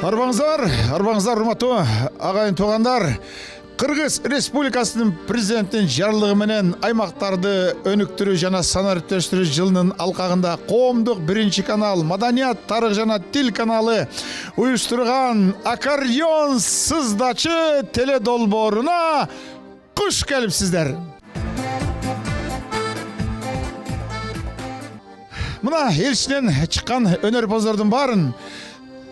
Арбаңыздар, урматтуу агайын туугандар. Кыргыз Республикасынын президентинин жарлыгы менен аймактарды өнүктүрүү жана санариптештирүү жылынын алкагында коомдук биринчи канал Маданият, тарых жана тил каналы уюштурган аккордеон сыздачы теледолбооруна куш келипсиздер. Мына эл ичинен чыккан өнөр-боздордун баарын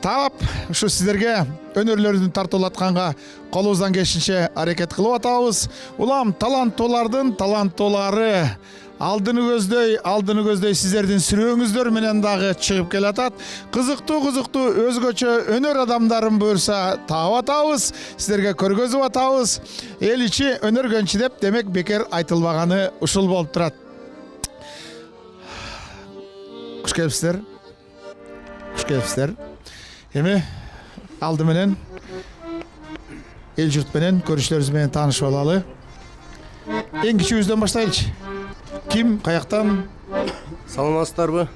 таап, ушу сиздерге өнөрлөрүн тартуулатканга колубуздан келишинче аракет кылып атабыз. Улам таланттуулардын таланттуулары алдыны көздөй сиздердин сүрөөңүздөр менен дагы чыгып келатат. Кызыктуу өзгөчө өнөр адамдарын буюрса таап атабыз, сиздерге көргөзүп атабыз. Эл ичи өнөргөнчү деп демек бекер айтылбаганы ушул болуп турат. Куш келипсиздер. Эми алды менен эл журт менен көрүшүлөрүбүз менен таанышып алалы. Эң кичүүбүздөн баштайлычы. Ким, каяктан? Саламатсыздарбы?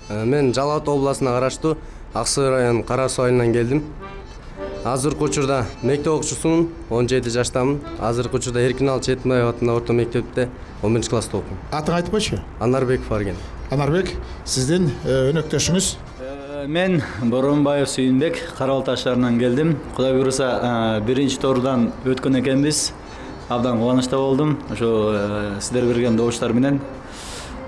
Мен Жалал Абад областына караштуу Ак Суу районунун Кара Суу айылынан келдим. Азыркы учурда мектеп окуучусумун, 17 жаштамын. Азыркы учурда Эркинал Четимбаев атындагы орто мектепте 11 класста окуйм. Атың айтып койчу? Анарбеков Арген. Анарбек, сиздин өнөктөшүңүз? Мен Боронбаев Сүйүнбек, Карабал таштарынан келдим. Кудай буйруса, биринчи турдан өткөн экенбиз. Абдан кубанычта болдум. Ошо сиздер берген добуштар менен.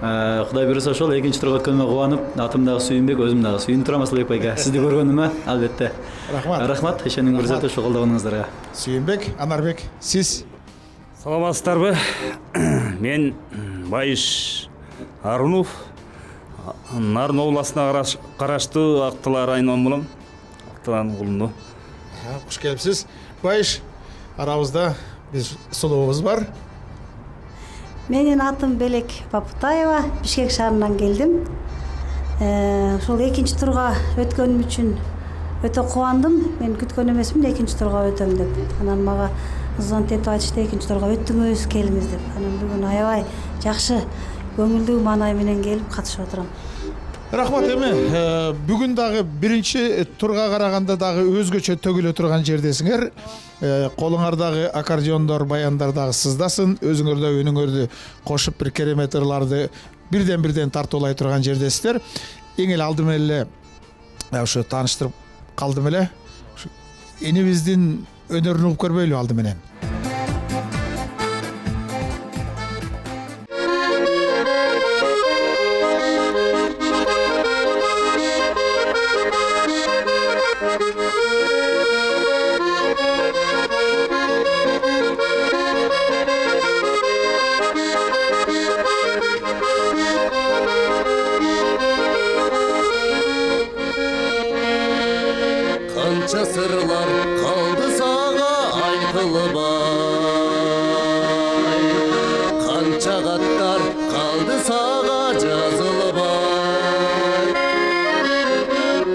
Кудай буйруса ошол экинчи турга өткөнүмө кубанып, атым дагы Сүйүнбек, өзүм дагы Сүйүн турам Асылбек байга. Сизди көргөнүмө албетте. Рахмат, ишеним көрсөтүп ошо колдогонуңуздарга. Сүйүнбек, Анарбек, сиз? Саламатсыздарбы? Мен Байыш Арунов, Нарын областына караштуу Актылар районунан болом. Актылардын кулунду. Куш келипсиз. Байыш, арабызда биз сулуубуз бар. Менин атым Белек Бапутаева, Бишкек шаарынан келдим. Ошол экинчи турга өткөнүм үчүн өтө кубандым. Мен күткөн эмесмин экинчи турга өтөм деп. Анан мага звонок этип айтышты, экинчи турга өттүңүз, келиңиз деп. Анан бүгүн аябай жакшы көңүлдүү маанай менен келип катышып отурам. Рахмат. Эми бүгүн дагы биринчи турга караганда дагы өзгөчө төгүлө турган жердесиңер. Колуңардагы аккордеондор, баяндар дагы сыздасын. Өзүңөр да үнүңөрдү кошуп бир керемет ырларды бирден тартуулай турган жердесиздер. Эң эле алды менен эле ошо тааныштырып калдым эле. Энибиздин өнөрүн угуп көрбөйлү алды менен. Канча сырлар калды сага айтылбай, канча каттар калды сага жазылбай.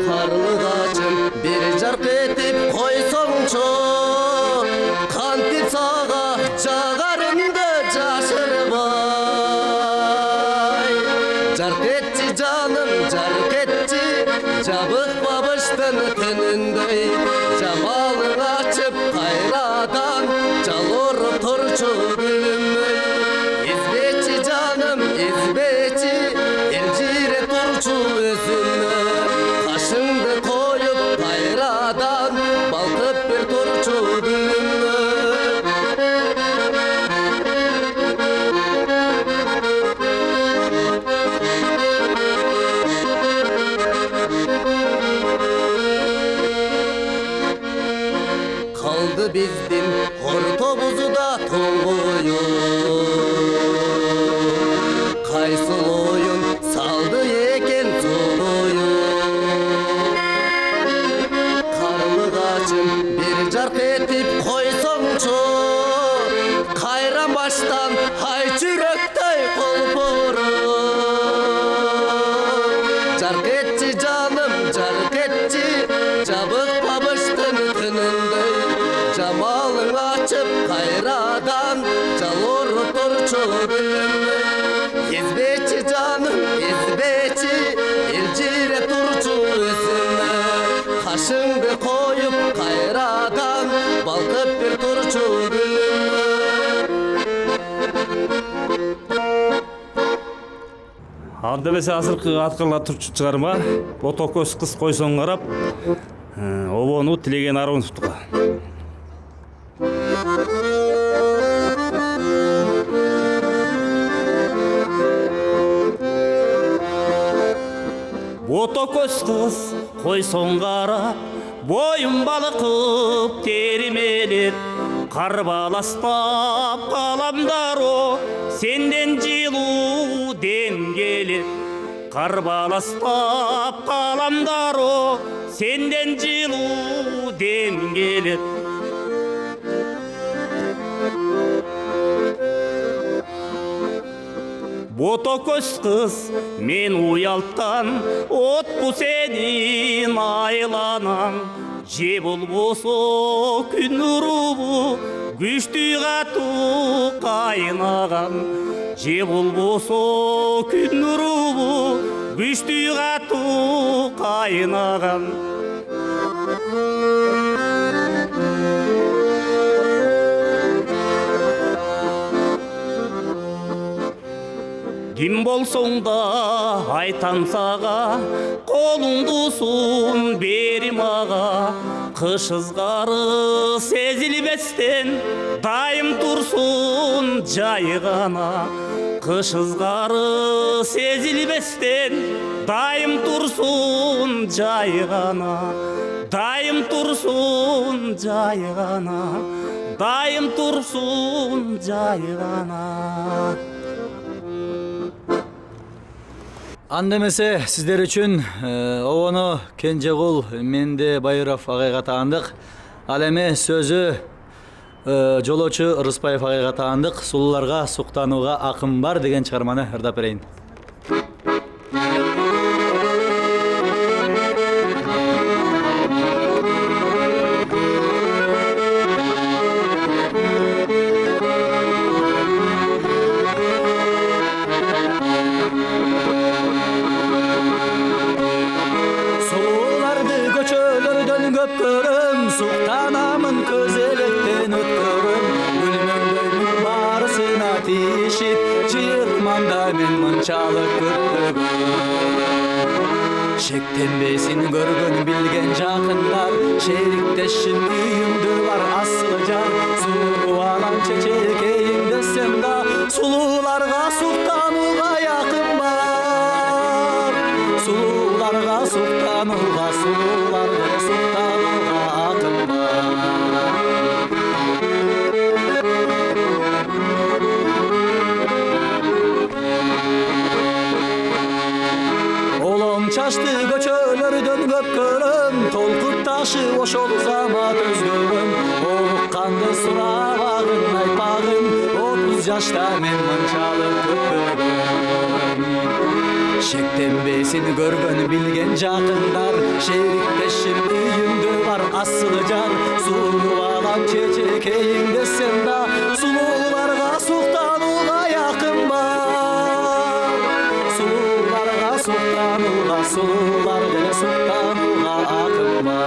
Карлыгачым бир жарк этип койсоңчу, кантип сага жагарымды жашырбай. Жарк этчи жаным, жарк этчи, жабык бабыштын төнүндөй, жамалың ачып кайрадан жалоруп турчу гүлүмөй. Избечи жаным, избечи, элжире турчу өзүмө, кашыңды коюп кайрадан балкып бир турчу гүлүмө. Kaldı bizdin ortobuzda toңгоюн, кайсыл оюн салды экен сулуюн. Карлыгачым бир жарк этип койсоңчу, кайран баштан ай жүрөктөй колпоруп. Жарк этчи жаным, жарк этчи, жабык бабыштын түнүндөй, жамалың ачып кайрадан жалоруп турчу гүлүмөй. Избечи жаным, избечи, элжире турчу өзүмө, кашыңды кой Анда эмесе азыркы аткарыла турчу чыгарма Ото көз кыз койсоң карап обону Тилеген Аруновтуга. Ото көз кыз койсоң карап боюн балыкып теримелеп карбаластап каламдаро сенден жылуу дем келет. Карбаластап каламдаро сенден жылуу дем келет. Ото көз кыз мен уялттан отпу сенин айланаң. Же болбосо күн нурубу күчтүү катуу кайнаган. Же болбосо күн нурубу күчтүү катуу кайнаган. Ким болсоң да айтам сага, колуңду сун бери мага. Кыш ызгары сезилбестен дайым турсун жайгана. Кыш ызгары сезилбестен дайым турсун жайгана. Дайым турсун жайгана. Дайым турсун жайгана. Анда эмесе сиздер үчүн обону Кенжегул Менде Байыров агайга таандык. Ал эми сөзү жолоочу Ырыспаев агайга таандык. Сулууларга суктанууга акым бар деген чыгарманы ырдап берейин. Суктанамын көзелектен өткөрүм Гүлмөңдөймүн барысына тиешип Жыйырманда мен мынчалык көптөгөн Шектенбесин көргөн билген жакындар Шериктешим үйүмдө бар асылы жар Сулуу алам чечекейим десем да Сулууларга суктанууга якын бар Сулууларга суктанууга сулууларга суктанууга акын бар Олоң чачты көчөлөрдөн көп көрөм Толкуп ташып ошол замат өзгөрөм Олукканды сурабагын айтпагын 30 жашта мен мынчалык көптөгөн Шектенбесин көргөн билген жакындар Шериктешим үйүмдө бар асылы жар Сулуу алам чечекейим десем да Сулууларга суктанууга якын бар Сулууларга суктанууга сулууларга суктанууга акын бар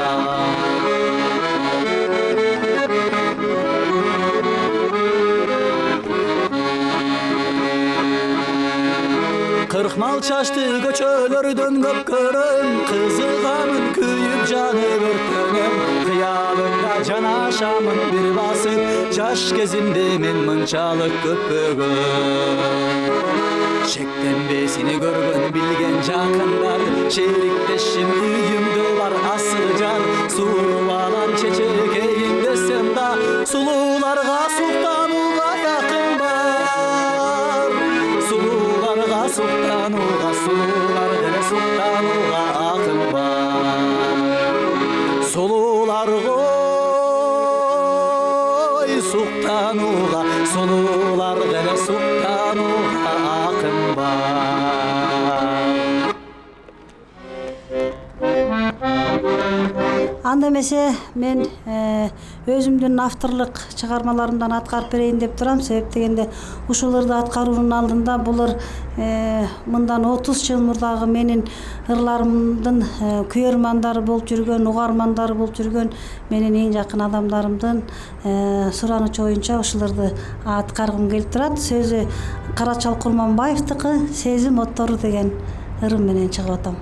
Кыркмал чачты көчөлөрдөн көп көрөм Кызыгамын күйүп жанып өртөнөм Кыялымда жанашамын бир басып Жаш кезимде мен мынчалык көппөгөн Шектенбесин көргөн билген жакындар Шериктешим үйүмдө бар асыл жар Сулуу алам чечекейим десем да Сулууларга суктанууга якын бар Сулууларга суктанууга сулууларга суктанууга акын бар Сулууларга суктанууга сулууларга суктанууга акын бар Анда эмесе мен өзүмдүн авторлук чыгармаларымдан аткарып берейин деп турам. Себеп дегенде ушуларды аткаруунун алдында булар мындан 30 жыл мурдагы менин ырларымдын күйөрмандары болуп жүргөн, угармандары болуп жүргөн менин эң жакын адамдарымдын суранычы боюнча ушуларды аткаргым келип турат. Сөзү Карачал Курманбаевдики «Сезим оттору» деген ырым менен чыгып атам.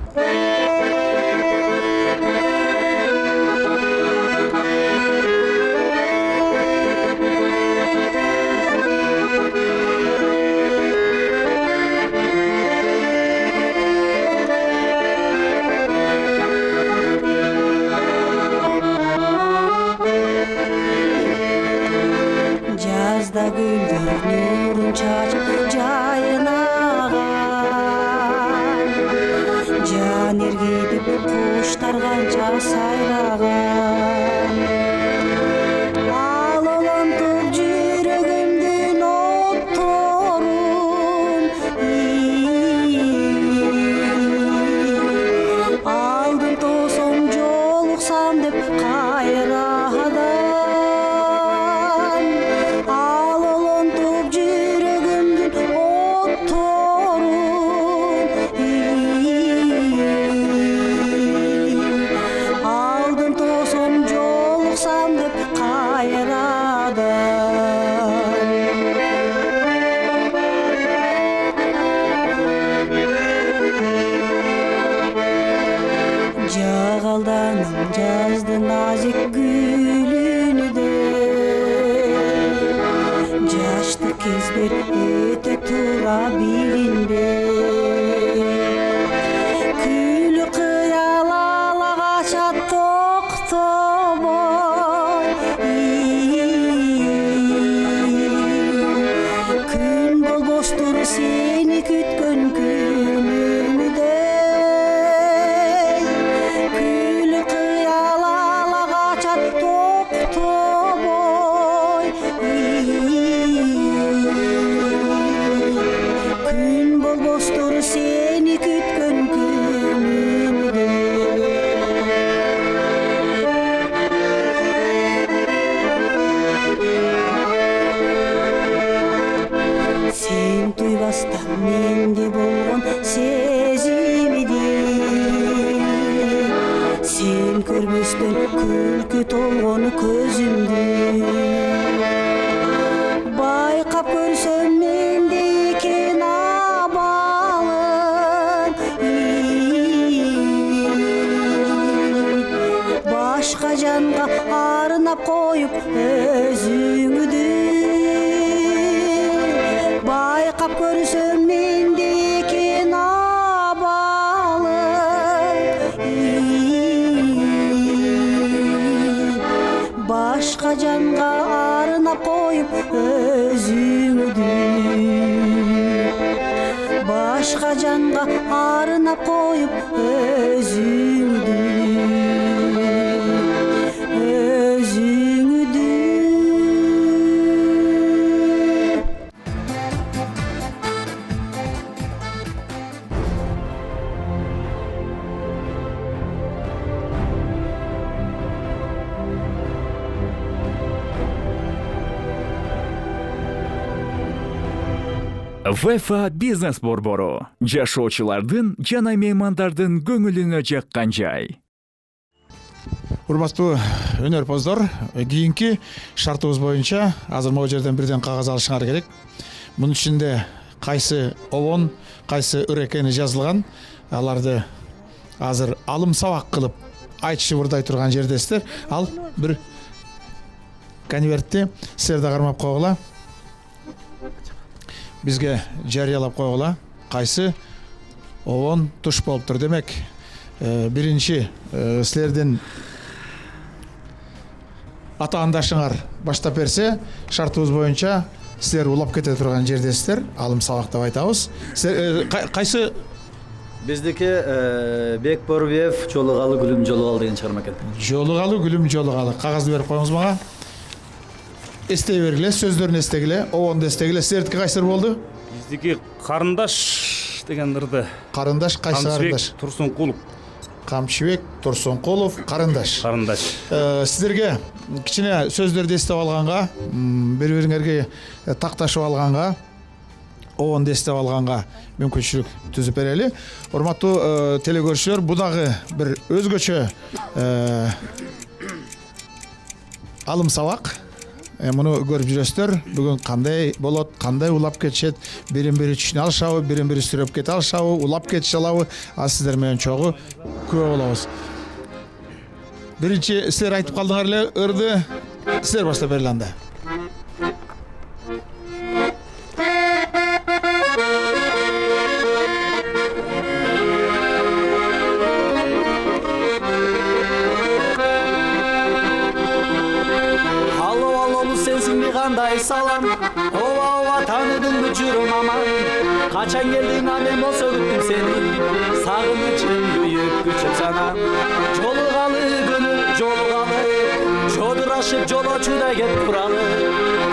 Жазда гүлдөр нурун чачып жайнаган, жан эргедип куштар канча сайраган. Ал олонтуп жүрөгүмдүн отторун, алдын тосом жолуксам деп кайрадан. Жагалданам жаздын назик гүлүнүдө, жаштык кездер өтө тура билинбей. Күлү кыял ала качат токтобой, күн болбоштур сени күткөн күнүмдө. Күн болбоштур сени күткөн күнүмдө. Сен туйбастан менде болгон сезимди, сен көрбөстөн күлкү толгон көзүмдү. Байкап көрсөм менде экен абалың, башка жанга арнап коюп өзүңдү. Байкап көрсөм менде экен абалың, башка жанга арнап коюп өзүңдү. Башка жанга арнап коюп өзүңдү. ВФА бизнес борбору жашоочулардын жана меймандардын көңүлүнө жаккан жай. Урматтуу өнөрпоздор, кийинки шартыбыз боюнча азыр могу жерден бирден кагаз алышыңар керек. Мунун ичинде кайсы обон, кайсы ыр экени жазылган, аларды азыр алым сабак кылып айтышыбырдай турган жердесиздер. Ал бир конвертти силер да кармап койгула. Бизге жарыялап койгула. Кайсы обон туш болуптур. Демек, биринчи силердин атаандашыңар баштап берсе, шартыбыз боюнча силер улап кете турган жердесиздер. Алым сабак деп айтабыз. Кайсы? Биздики Бек Борбиев жолугалы гүлүм жолугалы деген чыгарма экен. Жолугалы гүлүм жолугалы. Кагазды берип коюңуз мага. Эстей бергиле, сөздөрүн эстегиле, обонду эстегиле. Силердики кайсыр болду? Биздики Карындаш деген ырды. Карындаш, кайсы Карындаш? Турсункулов. Камчыбек Турсункулов, Карындаш. Карындаш. Сиздерге кичине сөздөрдү эстеп алганга, бири-бириңерге такташып алганга, обонду эстеп алганга мүмкүнчүлүк түзүп берели. Урматтуу телекөрүүчүлөр, бу дагы бир өзгөчө алым сабак. муну көрүп жүрөсүздөр. Бүгүн кандай болот, кандай улап кетишет, бирин-бири түшүнө алышабы, бирин-бири сүрөп кете алышабы, улап кетише алабы, сиздер менен чогуу күбө болобуз. Биринчи силер айтып калдыңар эле, ырды силер баштап берели анда. Кандай салам, ова таныдың жүрүм аман. Качан келдиң мен болсо күттүм сени, сагынычым күйүп санам. Жолугалы күнүм жолугалы, жодурашып жолочуда кеп туралы.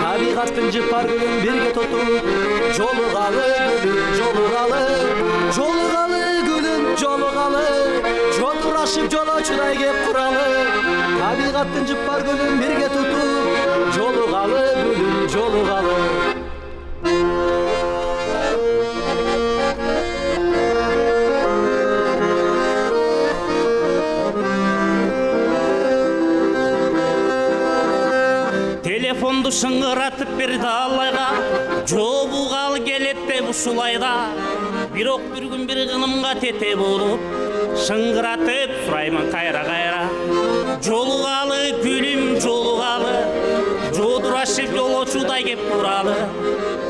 Табигаттын жыпар гүлүн бирге тотуп, жолугалы күнүм жолугалы, жолугалы күнүм жолугалы, жодурашып жолочуда кеп туралы. Табигаттын жыпар гүлүн бирге тотуп, жолугалы күнүм жолугалы. Телефонду шыңгыратып берди Аллайга, жобугалы келет деп ушулайда. Бирок бир күн бир кынымга тете болуп, шыңгыратып сураймын кайра. Жолугалы гүлүм жолугалы, жодурашып жолочудай кеп туралы.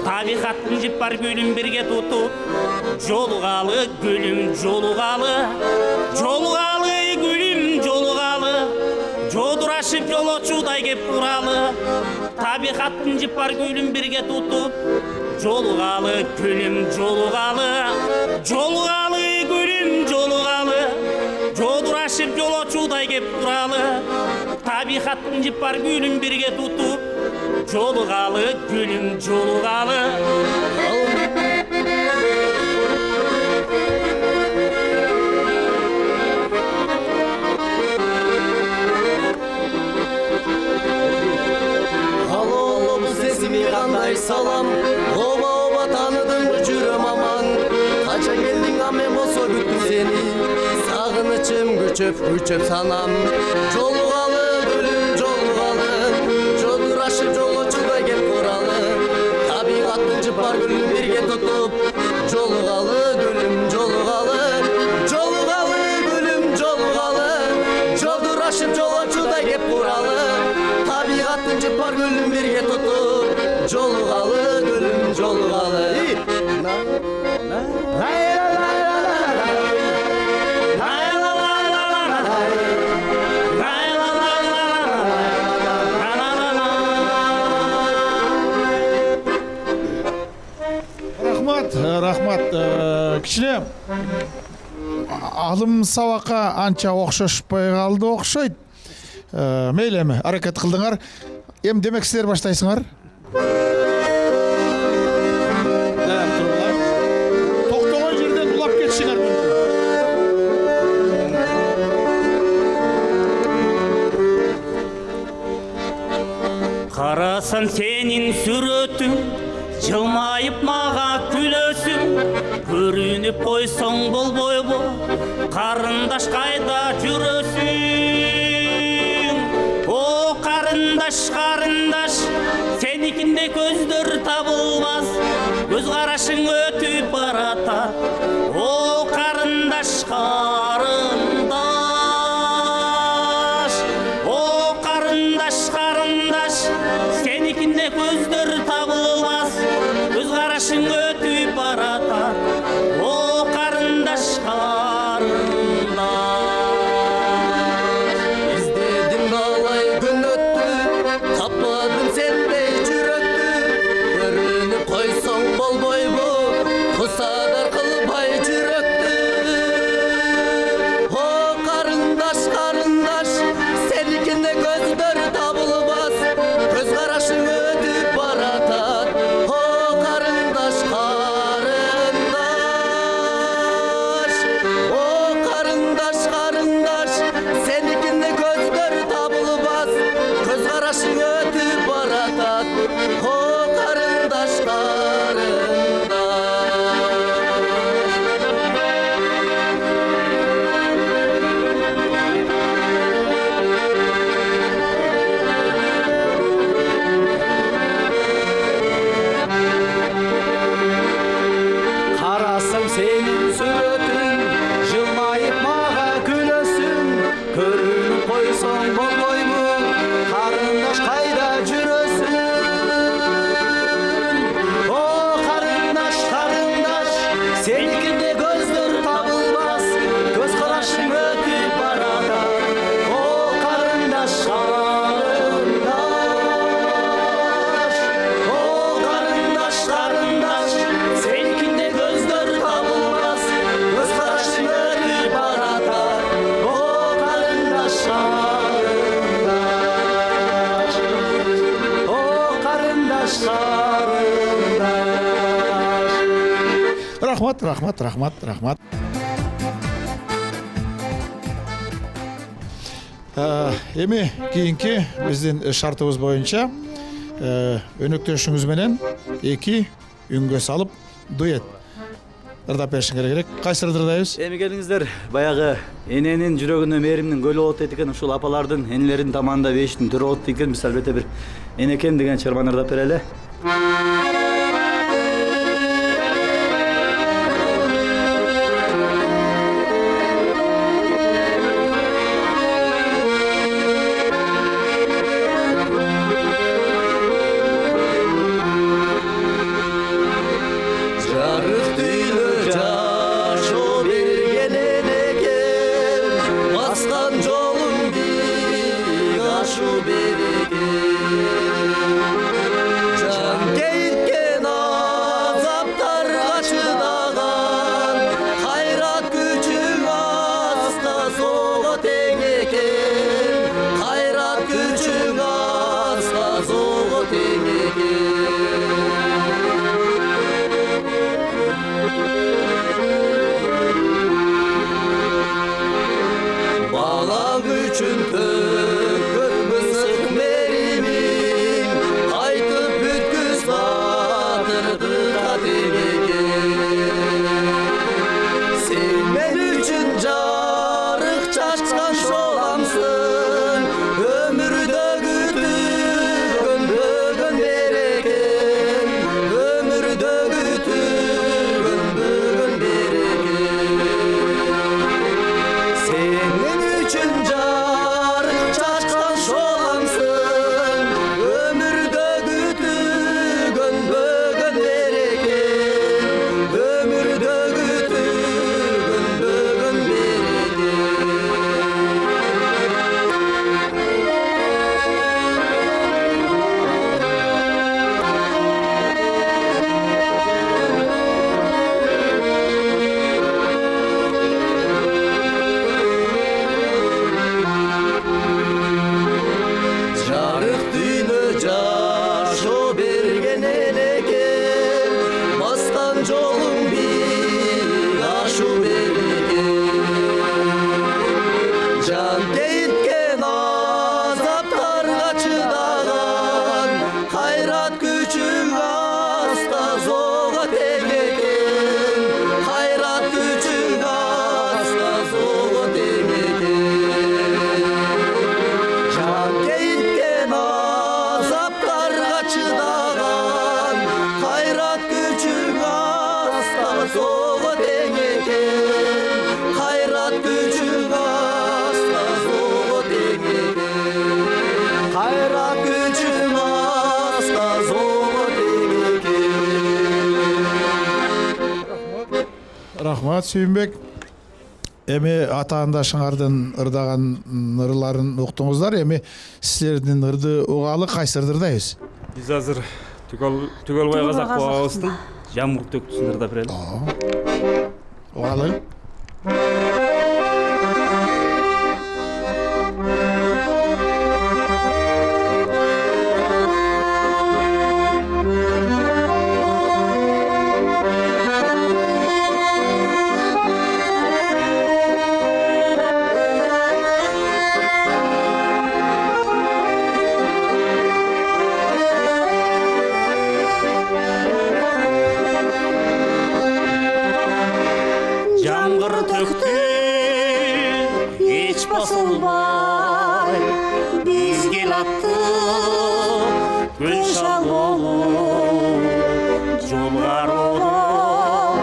Табигаттын жыпар гүлүн бирге тутуп, жолугалы гүлүм жолугалы, жолугалы гүлүм жолугалы, жодурашып жолочудай кеп туралы. Табигаттын жыпар гүлүн бирге тутуп, жолугалы гүлүм жолугалы, жолугалы гүлүм жолугалы, жодурашып жолочудай кеп туралы. Табигаттын жыпар гүлүн бирге тутуп, жолугалы гүлүм жолугалы. Кандай салам, ова таныдың жүрүм аман. Качан келдиң мен болсо күттүм сени, сагынычым күчөп санам. Жолугалы гүлүм жолугалы, жодурашып жолочудай кеп туралы. Табигаттын жыпар гүлүн бирге тутуп, жолугалы гүлүм жолугалы, жолугалы гүлүм жолугалы, жодурашып жолочудай кеп туралы. Табигаттын жыпар гүлүн бирге тутуп, жолугалы гүлүм жолугалы. Рахмат. Кичине алым сабакка анча окшошпой калды окшойт. Мейли эми аракет кылдыңар. Эми демек силер баштайсыңар. Токтогон жерден улап кетишиңер мүмкүн. Карасам сенин сүрөтүң, жылмайып мага күлөсүң. Көрүнүп койсоң болбойбу, карындаш кайда жүрөсүң? О карындаш, сеникиндей көздөр табылбас, көз карашың өтүп баратат. О карындаш, о карындаш, сеникиндей көздөр табылбас, көз карашың өтүп баратат. О карындаш, издедим талай күн өттү, таппадым сендей жүрөктү. Көрүнүп койсоң болбойбу, кусадар кылбай рахмат. Эми кийинки биздин шартыбыз боюнча өнөктөшүңүз менен 2 үнгө салып дуэт ырдап беришиңер керек. Кайсы ырдайбыз? Эми келиңиздер, баягы эненин жүрөгүнө мээримдин көлү болот дейт экен, ушул апалардын энелердин таманында бештин түрү болот дейт экен. Биз албетте бир энекен деген чырманы ырдап берели. Рахмат, Сүйүнбек. Эми атаандашыңардын ырдаган ырларын уктуңуздар. Эми силердин ырды угалы кайсы ырдайбыз? Биз азыр түгөлбай казак бабабыздын жамгыр төктүсүн ырдап берели. Угалы. Basılmay biz gel attık gül şal olup yollar olup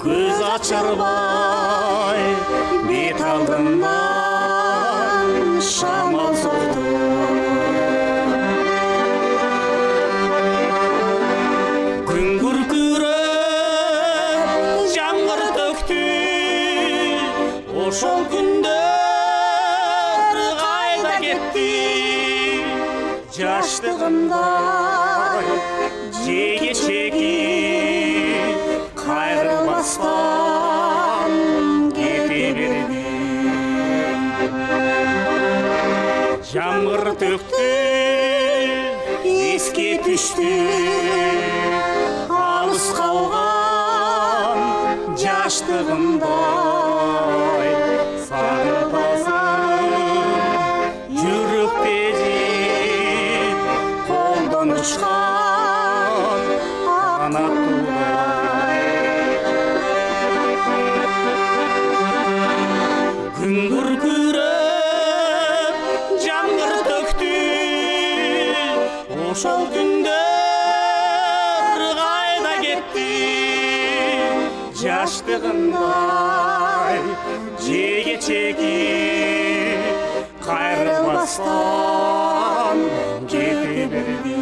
göz açırmay bit aldından şamal soktu gün gürkürüp yağmur döktü oşol günde Yaşlığımda cege çekip kayrılmazdan gidebildim. Yağmur döktü, eski düştü, alыс қалған жаштығымдай сағынтасың жүректе жеп қолдан ұшқан қанат тудай күн күркіреп жаңбыр төкті ошол күндөр қайда кетті жаштығымдай жеге чеки қайрылмастан кете берді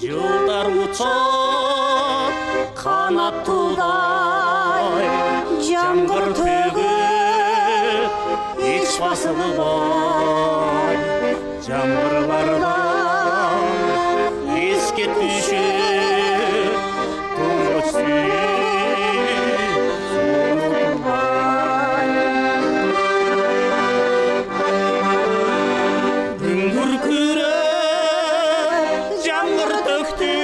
жылдар ұшып қанат тудай жаңбыр төгіп еш басылмай жаңбырлардан еске түсіп тұңғыш сүйіп ұмытылмай күн күркіреп жаңбыр төкті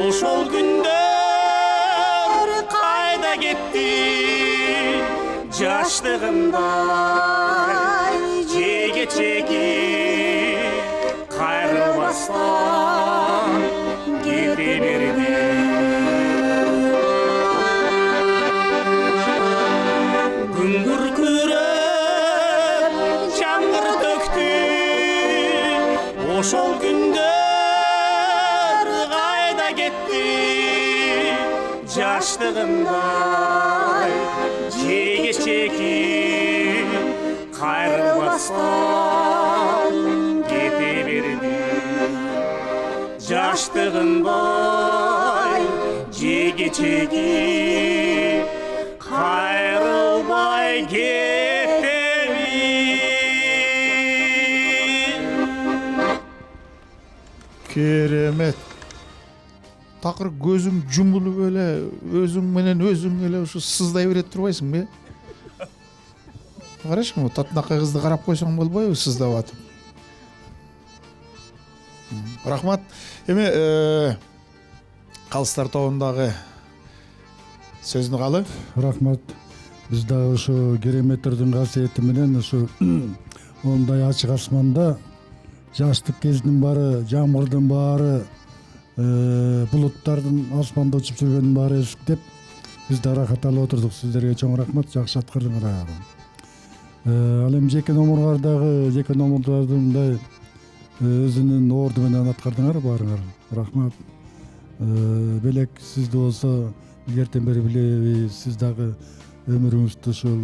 ошол күндөр қайда кетті жаштығымдай жеге чеки қайрылмастан кете берді күн күркіреп жаңбыр төкті ошол күндөр қайда кетті жаштығымдай жеге чеки қайрылмастан кете берді жаштығымдай жеге чеки қайрылмай кете Керемет. Такыр көзүң жумулуп эле өзүң менен өзүң эле ушу сыздай берет турбайсың бе? Карашы, татынакай кызды карап койсоң болбойбу сыздап атып. Рахмат. Эми калыстар тобундагы сөзүн калы. Рахмат. Биз дагы ушу кереметтердин касиети менен ушу ондай ачык асманда жаштык кездин баары, жамгырдын баары, булуттардын асманда учуп жүргөнүн баары эсиктеп, биз да рахат алып отурдук. Сиздерге чоң рахмат, жакшы аткардыңар. Ал эми жеке номурлардын мындай өзүнүн орду менен аткардыңар баарыңар. Рахмат. Белек сизде болсо илгертен бери билебиз, сиз дагы өмүрүңүздү ушул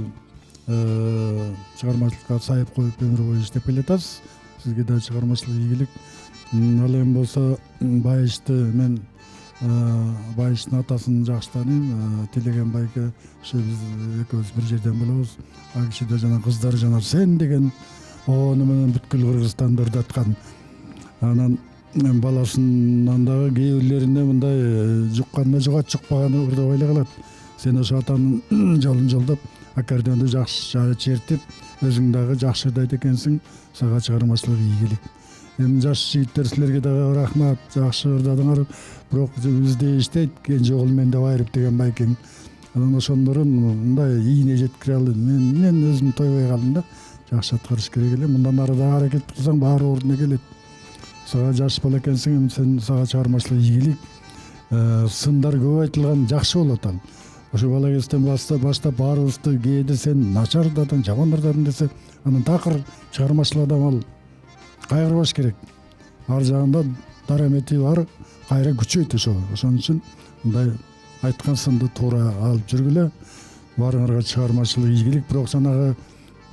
чыгармачылыкка сайып коюп өмүр бою иштеп келатасыз. Сизге да чыгармачылык ийгилик. Ал эми болсо Байышты мен Байыштын атасын жакшы тааныйм. Тилеген байке ушу биз экөөбүз бир жерден болобуз. Ал киши да жана кыздары жана сен деген ону менен бүткүл Кыргызстанды ырдаткан. Анан баласынан дагы кээ бирлеринде мындай жукканда жугат, жукпаганы ырдабай эле калат. Сен ошо атанын жолун жолдоп, аккордеонду жакшы чертип, өзүң дагы жакшы ырдайт экенсиң. Сага чыгармачылык ийгилик. Эми жаш жигиттер силерге дагы рахмат, жакшы ырдадыңар. Бирок бизде иштейт, кенже угул мен деп айырып деген байкең. Анан ошондорун мындай ийине жеткире алдым. Мен өзүм тойбой калдым да. Жакшы аткарыш керек эле. Мындан ары да аракет кылсаң баары ордуна келет. Сага жаш бала экенсиң, сен сага чыгармачылык ийгилик. Сындар көп айтылган жакшы болот ал. Ошо бала кезден баштап баарыбызды кээде сен начар ырдадың, жаман ырдадың десе, анан такыр чыгармачыл адам ал кайгырбаш керек. Ар жагында дарамети бар, кайра күчөйт ошо. Ошон үчүн мындай айткан сынды туура алып жүргүлө. Баарыңарга чыгармачылык ийгилик. Бирок жанагы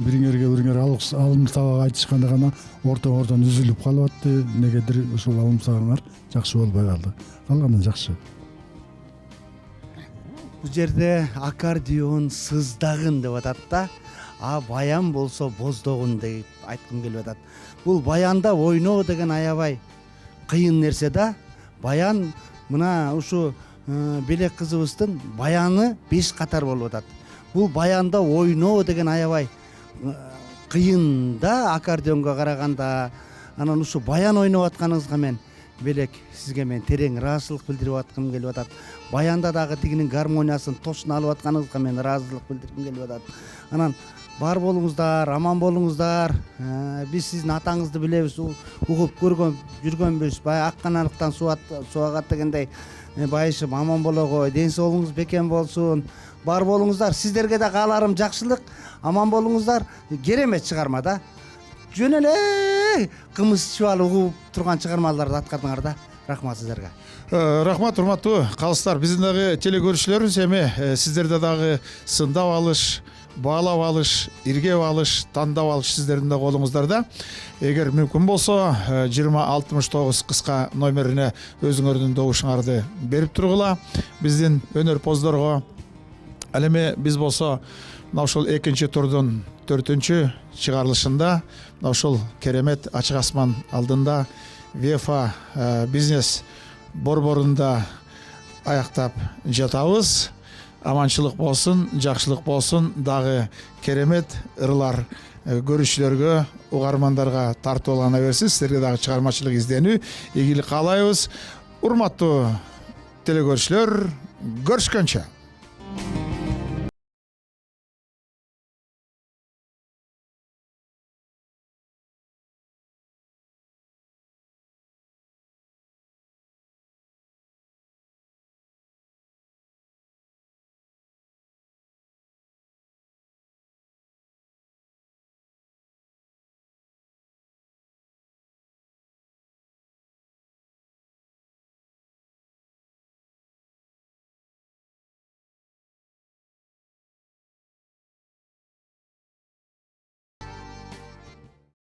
бириңерге алым сабак айтышканда гана ортон үзүлүп калып атты. Негедир ушул алым сабаңар жакшы болбой калды. Калганы жакшы. Бул жерде аккордеон сыздагын деп атат да, а баян болсо боздогун деп айткым келип атат. Бул баянда ойноо деген аябай кыйын нерсе да. Баян мына ушу белек кызыбыздын баяны 5 катар болуп атат. Бул баянда ойноо деген аябай кыйын да аккордеонго караганда. Анан ушу баян ойноп атканыңызга мен белек сизге мен терең ыраазычылык билдирип аткым келип атат. Баянда дагы тигинин гармониясын точно алып атканыңызга мен ыраазычылык билдиргим келип атат. Анан бар болуңуздар, аман болуңуздар. Биз сиздин атаңызды билебиз, угуп көргөн жүргөнбүз. Баягы ак каналыктан суу агат дегендей. Байышым аман болгой, ден соолугуңуз бекем болсун. Бар болуңуздар, сиздерге да кааларым жакшылык. Аман болуңуздар. Керемет чыгарма да. Жөн эле кымыз ичип алып угуп турган чыгармаларды аткардыңар да. Рахмат сиздерге. Рахмат, урматтуу калыстар. Биздин дагы телекөрүүчүлөрүбүз эми сиздерде дагы сындап алыш, баалап алыш, иргеп алыш, тандап алыш сиздердин да колуңуздарда. Эгер мүмкүн болсо 2069 кыска номерине өзүңөрдүн добушуңарды берип тургула. Биздин өнөрпоздорго ал эми биз болсо мына ушул экинчи турдун 4-чү чыгарылышында мына ушул керемет ачык асман алдында ВЕФА бизнес борборунда аяктап жатабыз. Аманчылык болсун, жакшылык болсун, дагы керемет ырлар көрүүчүлөргө, угармандарга тартуулана берсин. Сиздерге дагы чыгармачылык изденүү ийгилик каалайбыз. Урматтуу телекөрүүчүлөр, көрүшкөнчө.